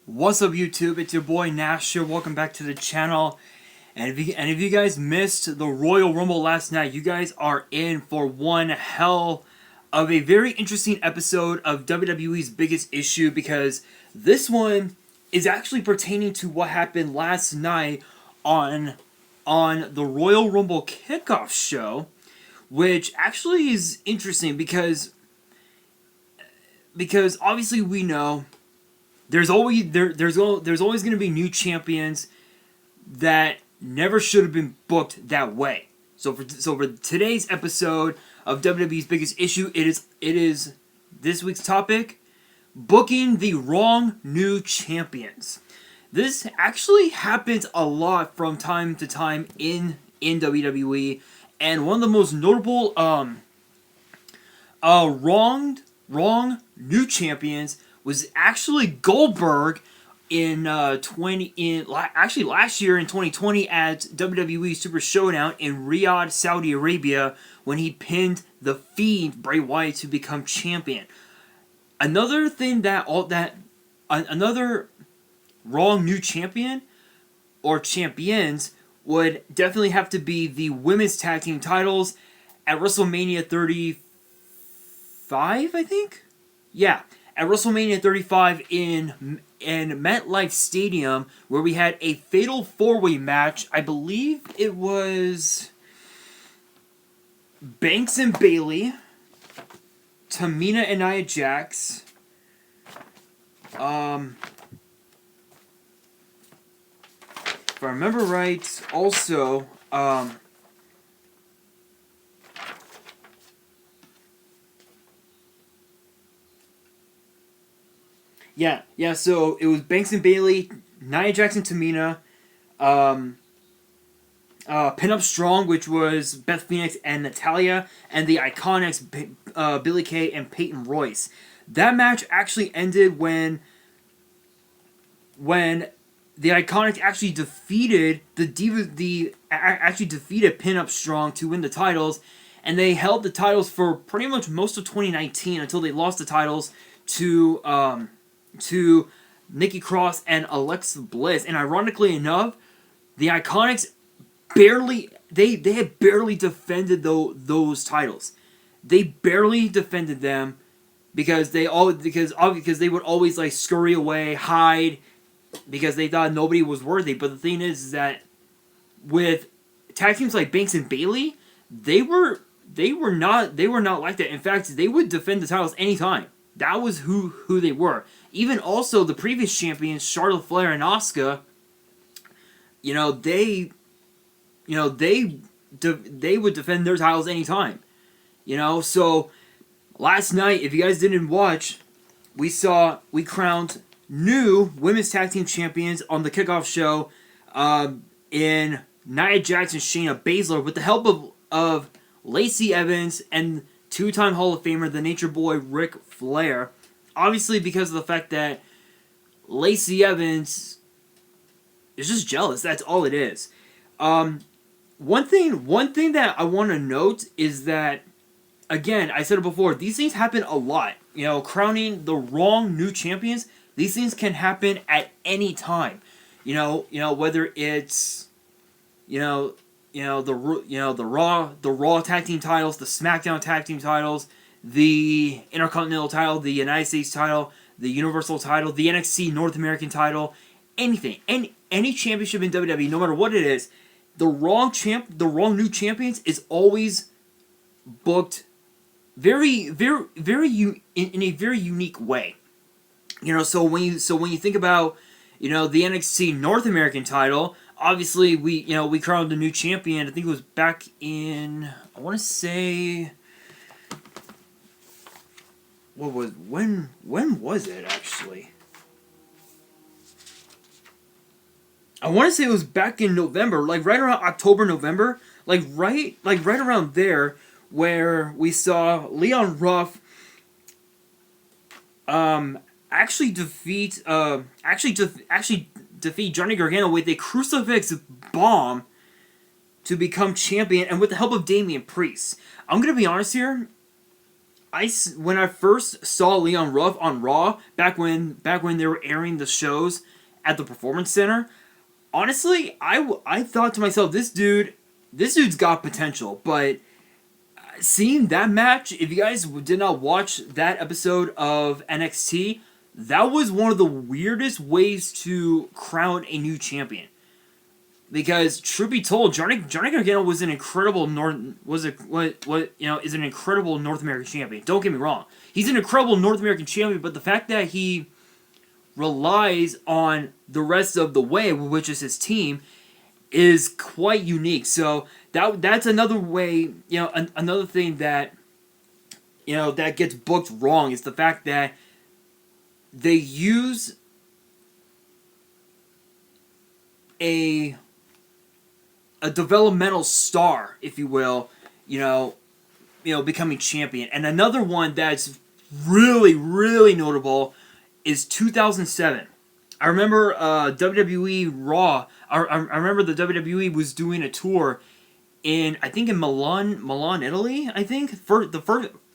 What's up, YouTube? It's your boy Nash here. Welcome back to the channel. And if you guys missed the Royal Rumble last night, you guys are in for one hell of a very interesting episode of WWE's Biggest Issue, because this one is actually pertaining to what happened last night on the Royal Rumble kickoff show, which actually is interesting because obviously we know there's always going to be new champions that never should have been booked that way. So for today's episode of WWE's Biggest Issue, it is this week's topic: booking the wrong new champions. This actually happens a lot from time to time in WWE, and one of the most notable wrong new champions was actually Goldberg last year in 2020 at WWE Super Showdown in Riyadh, Saudi Arabia, when he pinned the Fiend Bray Wyatt to become champion. Another wrong new champion or champions would definitely have to be the women's tag team titles at WrestleMania 35, I think? Yeah. At WrestleMania 35 in MetLife Stadium, where we had a fatal four-way match. I believe it was Banks and Bailey, Tamina and Nia Jax, if I remember right, also Yeah, so it was Banks and Bailey, Nia Jax and Tamina, Pin Up Strong, which was Beth Phoenix and Natalya, and the Iconics, Billie Kay and Peyton Royce. That match actually ended when the Iconics actually defeated defeated Pin Up Strong to win the titles, and they held the titles for pretty much most of 2019 until they lost the titles to Nikki Cross and Alexa Bliss. And ironically enough, the Iconics had barely defended those titles. They barely defended them because they would always like scurry away, hide, because they thought nobody was worthy. But the thing is that with tag teams like Banks and Bailey, they were not like that. In fact, they would defend the titles anytime. That was who they were. Even also the previous champions, Charlotte Flair and Asuka, they would defend their titles anytime. So last night, if you guys didn't watch, we crowned new women's tag team champions on the kickoff show in Nia Jax and Shayna Baszler, with the help of Lacey Evans and two-time Hall of Famer, the Nature Boy Ric Flair. Obviously, because of the fact that Lacey Evans is just jealous. That's all it is. One thing that I want to note is that, again, I said it before, these things happen a lot. Crowning the wrong new champions, these things can happen at any time. Whether it's the Raw tag team titles, the SmackDown tag team titles, the Intercontinental title, the United States title, the Universal title, the NXT North American title, anything, any championship in WWE, no matter what it is, the wrong new champions is always booked in a very unique way. So when you think about the NXT North American title, obviously we crowned a new champion. I think it was back in, I want to say, when was it actually? I want to say it was back in November, like right around October, November, like right around there, where we saw Leon Ruff actually defeat Johnny Gargano with a crucifix bomb to become champion, and with the help of Damian Priest. I'm gonna be honest here. when I first saw Leon Ruff on Raw back when they were airing the shows at the Performance Center, honestly, I thought to myself, this dude's got potential. But seeing that match, if you guys did not watch that episode of NXT, that was one of the weirdest ways to crown a new champion. Because truth be told, Johnny Gargano was an incredible is an incredible North American champion. Don't get me wrong, he's an incredible North American champion. But the fact that he relies on the rest of the way, which is his team, is quite unique. So that's another way, another thing that that gets booked wrong is the fact that they use a developmental star, if you will, becoming champion. And another one that's really, really notable is 2007. I remember WWE Raw. I remember the WWE was doing a tour in Milan, Italy. I think for the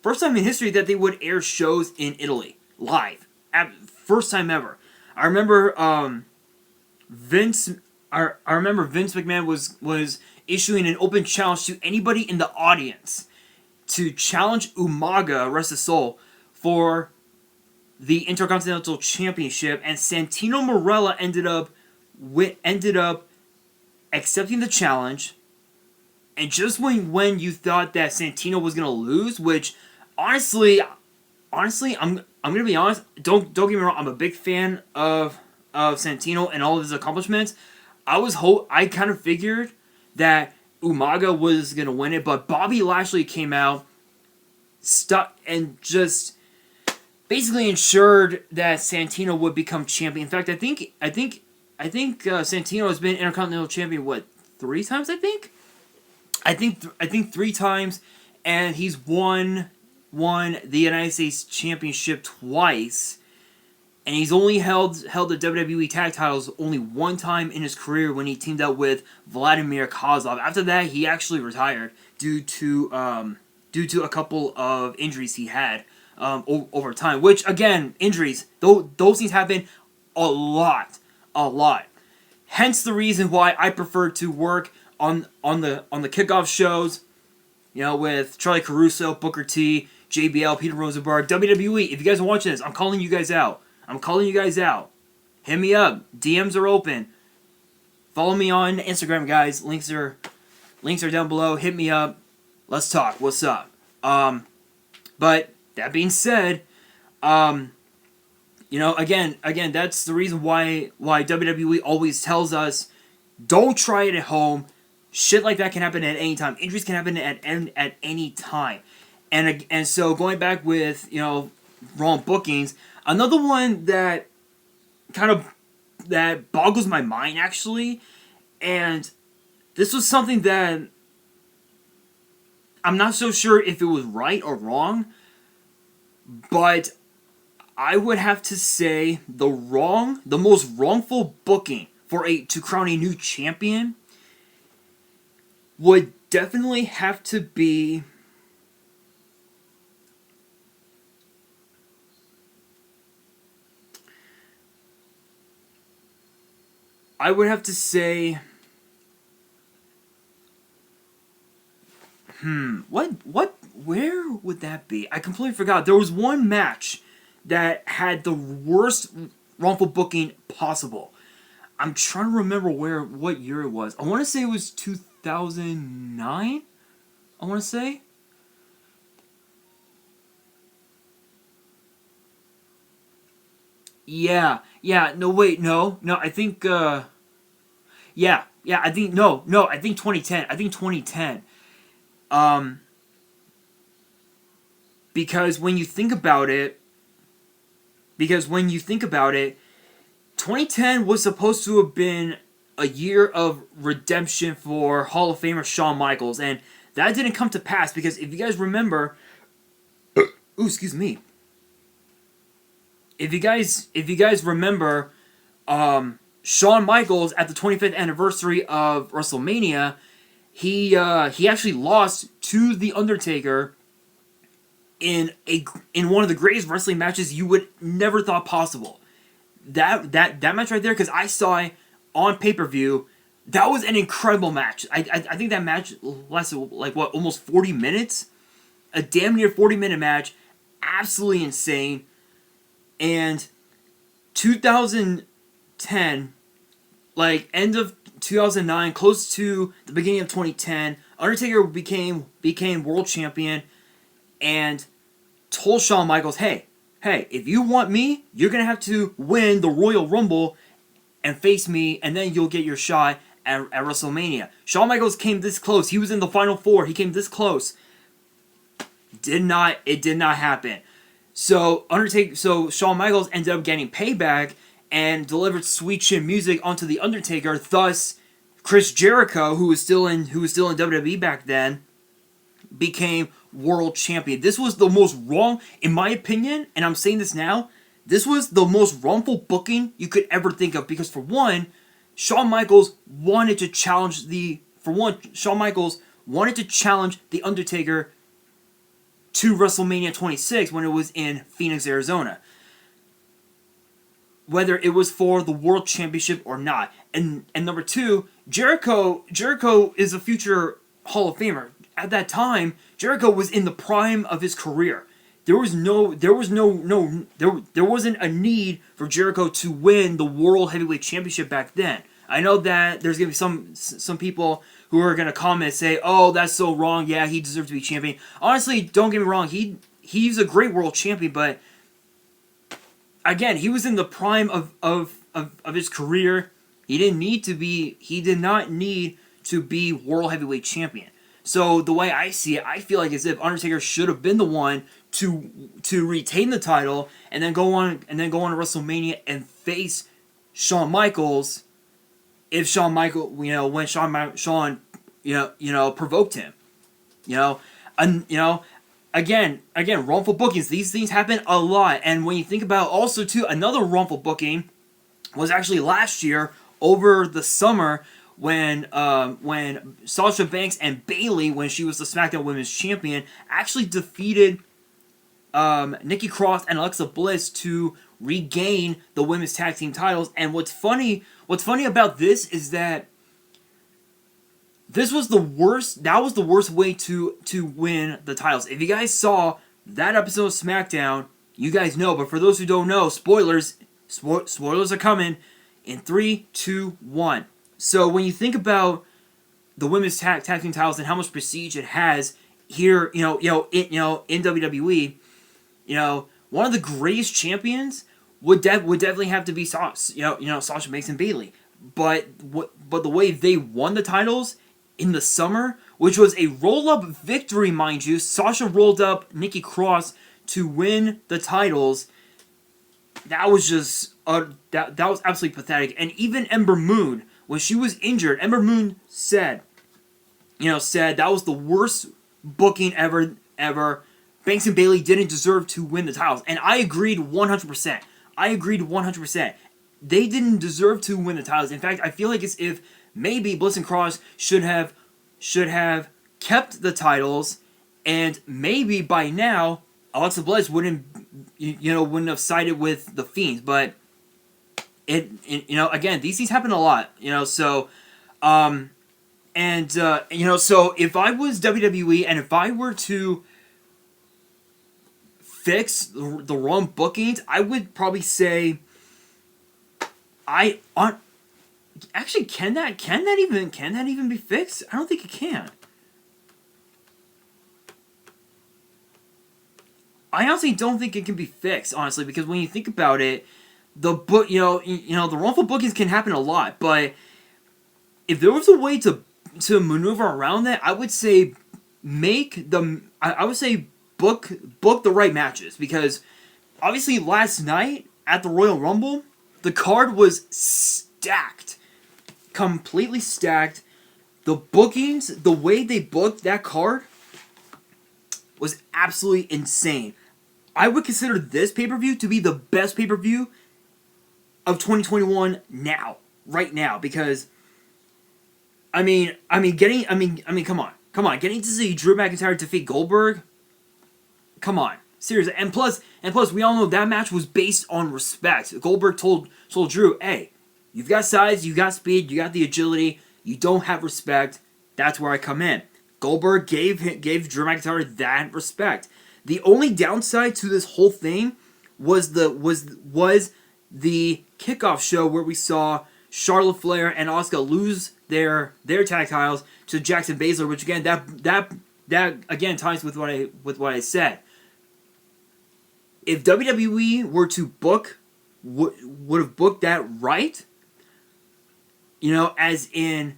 first time in history that they would air shows in Italy live. First time ever. I remember Vince McMahon was issuing an open challenge to anybody in the audience to challenge Umaga, rest his soul, for the Intercontinental Championship, and Santino Marella ended up accepting the challenge. And just when you thought that Santino was gonna lose, which honestly, I'm gonna be honest. Don't get me wrong. I'm a big fan of Santino and all of his accomplishments. I kind of figured that Umaga was gonna win it, but Bobby Lashley came out, stuck, and just basically ensured that Santino would become champion. In fact, I think Santino has been Intercontinental Champion 3 times. I think 3 times, and he's won the United States Championship twice. And he's only held the WWE tag titles only 1 time in his career when he teamed up with Vladimir Kozlov. After that, he actually retired due to a couple of injuries he had over time. Which, again, injuries, those things happen a lot. Hence the reason why I prefer to work on the kickoff shows, with Charlie Caruso, Booker T, JBL, Peter Rosenberg, WWE. If you guys are watching this, I'm calling you guys out. Hit me up. DMs are open. Follow me on Instagram, guys. Links are down below. Hit me up. Let's talk. What's up? But that being said, again, that's the reason why WWE always tells us, don't try it at home. Shit like that can happen at any time. Injuries can happen at any time. And so going back with wrong bookings. Another one that that boggles my mind, actually, and this was something that I'm not so sure if it was right or wrong, but I would have to say the most wrongful booking to crown a new champion would definitely have to be I would have to say, where would that be? I completely forgot. There was one match that had the worst wrongful booking possible. I'm trying to remember what year it was. I want to say it was 2009. I want to say. Yeah. No, wait, no. I think. Yeah. I think no. I think 2010. Because when you think about it, 2010 was supposed to have been a year of redemption for Hall of Famer Shawn Michaels, and that didn't come to pass because if you guys remember, ooh, excuse me. If you guys remember, Shawn Michaels at the 25th anniversary of WrestleMania, he actually lost to The Undertaker in one of the greatest wrestling matches you would never thought possible. That match right there, because I saw it on pay-per-view. That was an incredible match. I think that match lasted like what, almost 40 minutes, a damn near 40-minute match, absolutely insane. And 2010, like end of 2009, close to the beginning of 2010, Undertaker became world champion and told Shawn Michaels, hey, if you want me, you're going to have to win the Royal Rumble and face me, and then you'll get your shot at WrestleMania. Shawn Michaels came this close. He was in the Final Four. He came this close. It did not happen. So Shawn Michaels ended up getting payback and delivered Sweet Chin Music onto the Undertaker. Thus, Chris Jericho, who was still in WWE back then, became world champion. This was the most wrong, in my opinion, and I'm saying this now, this was the most wrongful booking you could ever think of, because for one, Shawn Michaels wanted to challenge the Undertaker to WrestleMania 26 when it was in Phoenix, Arizona. Whether it was for the World Championship or not. And number two, Jericho is a future Hall of Famer. At that time, Jericho was in the prime of his career. There wasn't a need for Jericho to win the World Heavyweight Championship back then. I know that there's gonna be some people who are gonna comment and say, "Oh, that's so wrong. Yeah, he deserved to be champion." Honestly, don't get me wrong. He's a great world champion, but again, he was in the prime of his career. He did not need to be World Heavyweight Champion. So the way I see it, I feel like as if Undertaker should have been the one to retain the title and then go on to WrestleMania and face Shawn Michaels if Shawn Michaels, when Shawn provoked him, Again, wrongful bookings. These things happen a lot, and when you think about also too, another wrongful booking was actually last year over the summer when Sasha Banks and Bayley, when she was the SmackDown Women's Champion, actually defeated Nikki Cross and Alexa Bliss to regain the women's tag team titles. And what's funny about this is that this was the worst. That was the worst way to win the titles. If you guys saw that episode of SmackDown, you guys know. But for those who don't know, spoilers are coming in 3, 2, 1. So when you think about the women's tag team titles and how much prestige it has here, in WWE, one of the greatest champions would definitely have to be Sasha Banks and Bayley. But the way they won the titles in the summer, which was a roll-up victory, mind you. Sasha rolled up Nikki Cross to win the titles. That was just that was absolutely pathetic. And even Ember Moon, when she was injured, Ember Moon said that was the worst booking ever. Banks and Bayley didn't deserve to win the titles, and I agreed 100%. They didn't deserve to win the titles. In fact, I feel like it's if maybe Bliss and Cross should have kept the titles, and maybe by now Alexa Bliss wouldn't have sided with the Fiends. But again, these things happen a lot. So if I was WWE and if I were to fix the wrong bookings, I would probably say actually, can that even be fixed? I don't think it can. I honestly don't think it can be fixed, honestly, because when you think about it, the wrongful bookings can happen a lot, but if there was a way to maneuver around that, I would say book the right matches, because obviously last night at the Royal Rumble, the card was stacked. Completely stacked. The bookings, the way they booked that card was absolutely insane. I would consider this pay-per-view to be the best pay-per-view of 2021 right now, because come on, getting to see Drew McIntyre defeat Goldberg, Come on. Seriously. And plus, we all know that match was based on respect. Goldberg told Drew, hey, you've got size, you got speed, you got the agility, you don't have respect. That's where I come in. Goldberg gave Drew McIntyre that respect. The only downside to this whole thing was the kickoff show where we saw Charlotte Flair and Asuka lose their tag titles to Jackson Baszler, which again that again ties with what I said. If WWE were to would have booked that right, you know, as in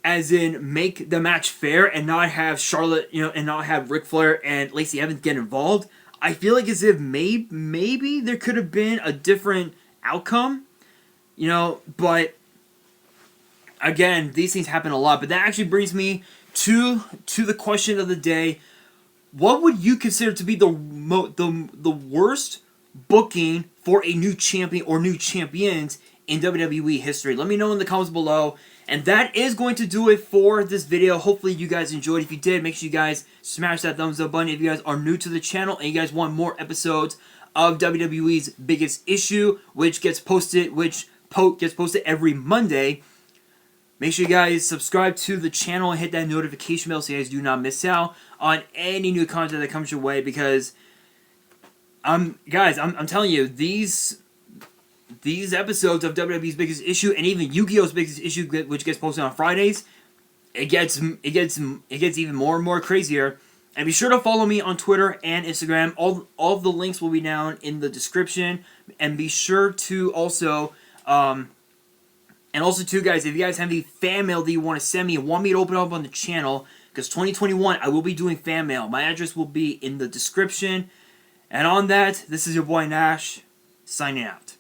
make the match fair and not have Charlotte, you know, and not have Ric Flair and Lacey Evans get involved, I feel like as if maybe there could have been a different outcome, you know, but again, these things happen a lot. But that actually brings me to the question of the day. What would you consider to be the worst booking for a new champion or new champions in WWE history? Let me know in the comments below. And that is going to do it for this video. Hopefully you guys enjoyed. If you did, make sure you guys smash that thumbs up button. If you guys are new to the channel and you guys want more episodes of WWE's Biggest Issue, which gets posted every Monday, make sure you guys subscribe to the channel and hit that notification bell so you guys do not miss out on any new content that comes your way. Because I'm telling you, these episodes of WWE's Biggest Issue and even YuGiOh's Biggest Issue, which gets posted on Fridays, it gets even more and more crazier. And be sure to follow me on Twitter and Instagram. All of the links will be down in the description. And be sure to also too, guys, if you guys have any fan mail that you want to send me and want me to open up on the channel, because 2021 I will be doing fan mail. My address will be in the description. And on that, this is your boy Nash signing out.